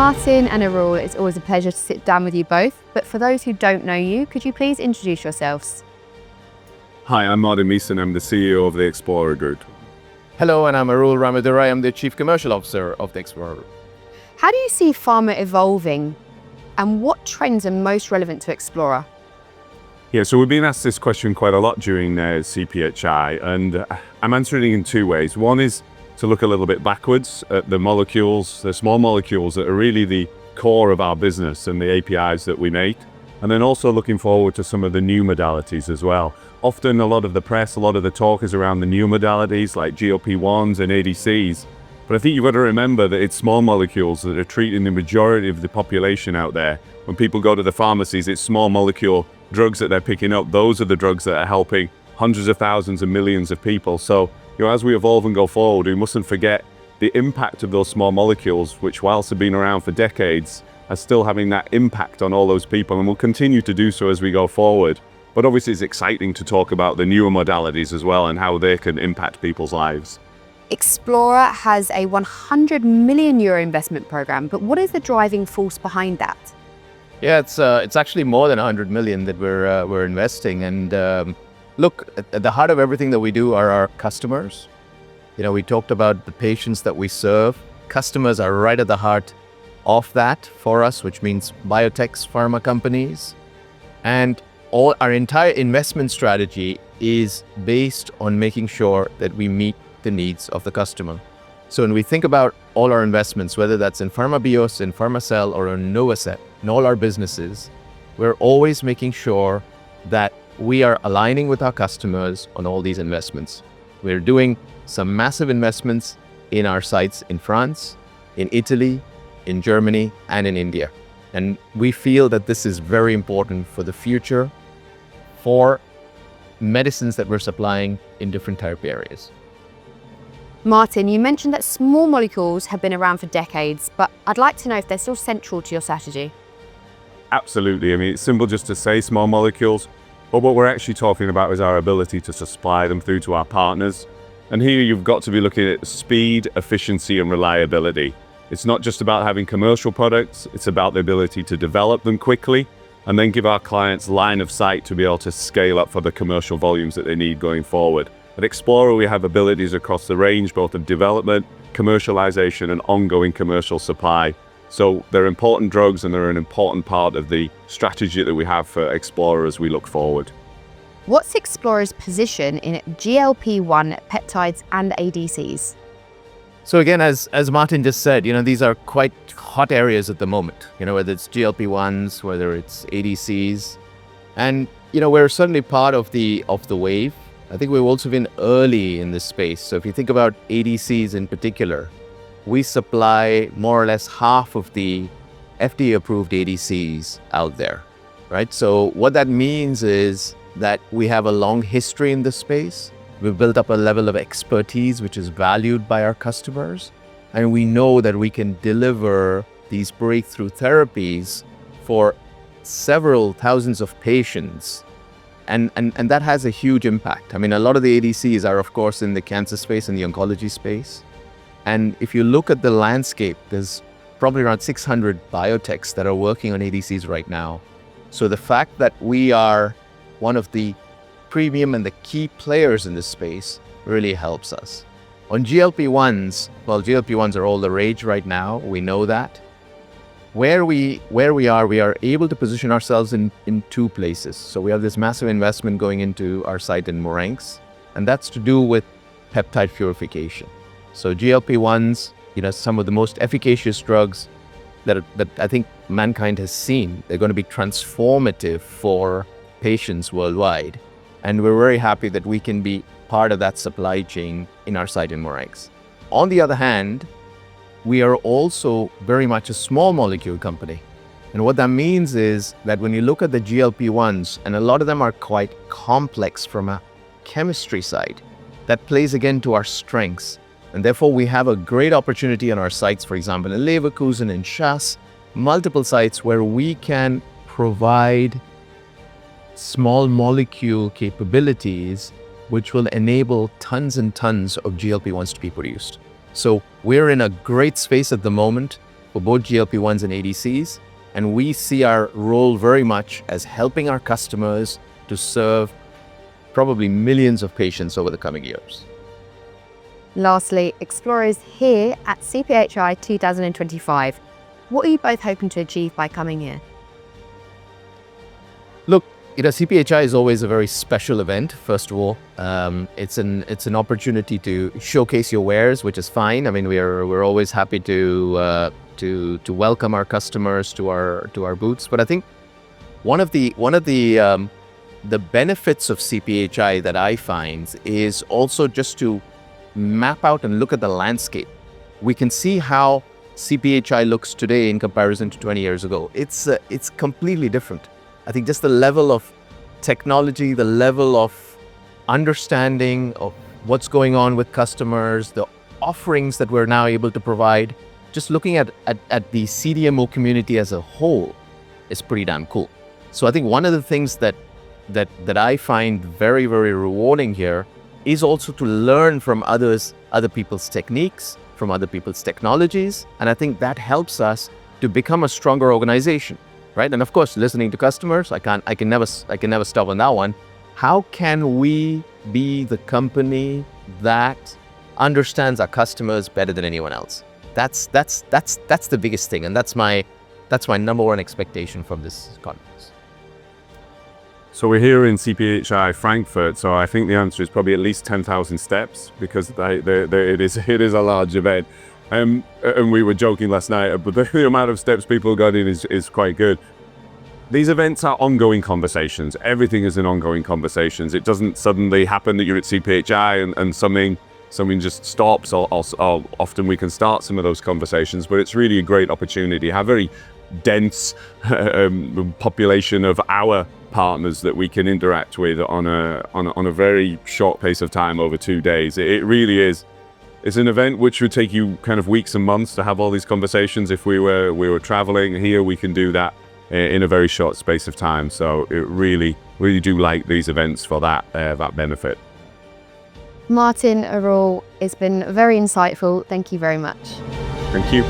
Martin and Arul, it's always a pleasure to sit down with you both, but for those who don't know you, could you please introduce yourselves? Hi, I'm Martin Meeson. I'm the CEO of the Axplora Group. Hello, and I'm Arul Ramadurai. I'm the Chief Commercial Officer of the Axplora Group. How do you see pharma evolving, and what trends are most relevant to Axplora? Yeah, so we've been asked this question quite a lot during CPHI, and I'm answering it in two ways. One is to look a little bit backwards at the molecules, the small molecules that are really the core of our business and the APIs that we make, and then also looking forward to some of the new modalities as well. Often a lot of the press, a lot of the talk is around the new modalities like GLP-1s and ADCs, but I think you've got to remember that it's small molecules that are treating the majority of the population out there. When people go to the pharmacies, it's small molecule drugs that they're picking up. Those are the drugs that are helping hundreds of thousands and millions of people. So, as we evolve and go forward, we mustn't forget the impact of those small molecules, which whilst have been around for decades, are still having that impact on all those people and will continue to do so as we go forward. But obviously it's exciting to talk about the newer modalities as well and how they can impact people's lives. Axplora has a €100 million investment program, but what is the driving force behind that? Yeah, it's actually more than 100 million that we're investing. And look, at the heart of everything that we do are our customers. We talked about the patients that we serve. Customers are right at the heart of that for us, which means biotechs, pharma companies, and all our entire investment strategy is based on making sure that we meet the needs of the customer. So when we think about all our investments, whether that's in PharmaBios, in PharmaCell, or in Novacet, in all our businesses, we're always making sure that we are aligning with our customers on all these investments. We're doing some massive investments in our sites in France, in Italy, in Germany, and in India. And we feel that this is very important for the future for medicines that we're supplying in different therapy areas. Martin, you mentioned that small molecules have been around for decades, but I'd like to know if they're still central to your strategy. Absolutely. It's simple just to say small molecules, but what we're actually talking about is our ability to supply them through to our partners. And here you've got to be looking at speed, efficiency, and reliability. It's not just about having commercial products, it's about the ability to develop them quickly and then give our clients line of sight to be able to scale up for the commercial volumes that they need going forward. At Axplora, we have abilities across the range, both of development, commercialization, and ongoing commercial supply. So they're important drugs and they're an important part of the strategy that we have for Axplora as we look forward. What's Axplora's position in GLP-1 peptides and ADCs? So again, as Martin just said, these are quite hot areas at the moment, whether it's GLP-1s, whether it's ADCs. And, we're certainly part of the wave. I think we've also been early in this space. So if you think about ADCs in particular, we supply more or less half of the FDA-approved ADCs out there, right? So what that means is that we have a long history in this space. We've built up a level of expertise which is valued by our customers, and we know that we can deliver these breakthrough therapies for several thousands of patients, and that has a huge impact. A lot of the ADCs are, of course, in the cancer space and the oncology space. And if you look at the landscape, there's probably around 600 biotechs that are working on ADCs right now. So the fact that we are one of the premium and the key players in this space really helps us. On GLP-1s, well, GLP-1s are all the rage right now. We know that. Where we are able to position ourselves in two places. So we have this massive investment going into our site in Morenx, and that's to do with peptide purification. So GLP-1s, some of the most efficacious drugs that I think mankind has seen. They're going to be transformative for patients worldwide. And we're very happy that we can be part of that supply chain in our site in Morenx. On the other hand, we are also very much a small molecule company. And what that means is that when you look at the GLP-1s, and a lot of them are quite complex from a chemistry side, that plays again to our strengths. And therefore, we have a great opportunity on our sites, for example, in Leverkusen, in Schaas, multiple sites where we can provide small molecule capabilities which will enable tons and tons of GLP-1s to be produced. So we're in a great space at the moment for both GLP-1s and ADCs. And we see our role very much as helping our customers to serve probably millions of patients over the coming years. Lastly, Axplora is here at CPHI 2025. What are you both hoping to achieve by coming here? Look, CPHI is always a very special event. First of all, it's an opportunity to showcase your wares, which is fine. I mean, we're always happy to welcome our customers to our booths. But I think one of the benefits of CPHI that I find is also just to map out and look at the landscape. We can see how CPHI looks today in comparison to 20 years ago. It's completely different. I think just the level of technology, the level of understanding of what's going on with customers, the offerings that we're now able to provide, just looking at the CDMO community as a whole is pretty damn cool. So I think one of the things that I find very, very rewarding here is also to learn from other people's techniques, from other people's technologies. And I think that helps us to become a stronger organization. Right? And of course, listening to customers, I can never stop on that one. How can we be the company that understands our customers better than anyone else? That's the biggest thing, and that's my number one expectation from this conference. So we're here in CPHI Frankfurt, so I think the answer is probably at least 10,000 steps, because it is a large event. And we were joking last night, but the amount of steps people got in is quite good. These events are ongoing conversations. Everything is an ongoing conversations. It doesn't suddenly happen that you're at CPHI and something just stops, or often we can start some of those conversations, but it's really a great opportunity. Have very dense population of our partners that we can interact with on a very short pace of time over 2 days. It really is. It's an event which would take you kind of weeks and months to have all these conversations. If we were traveling here, we can do that in a very short space of time. So it really do like these events for that benefit. Martin, Arul, it's been very insightful. Thank you very much. Thank you.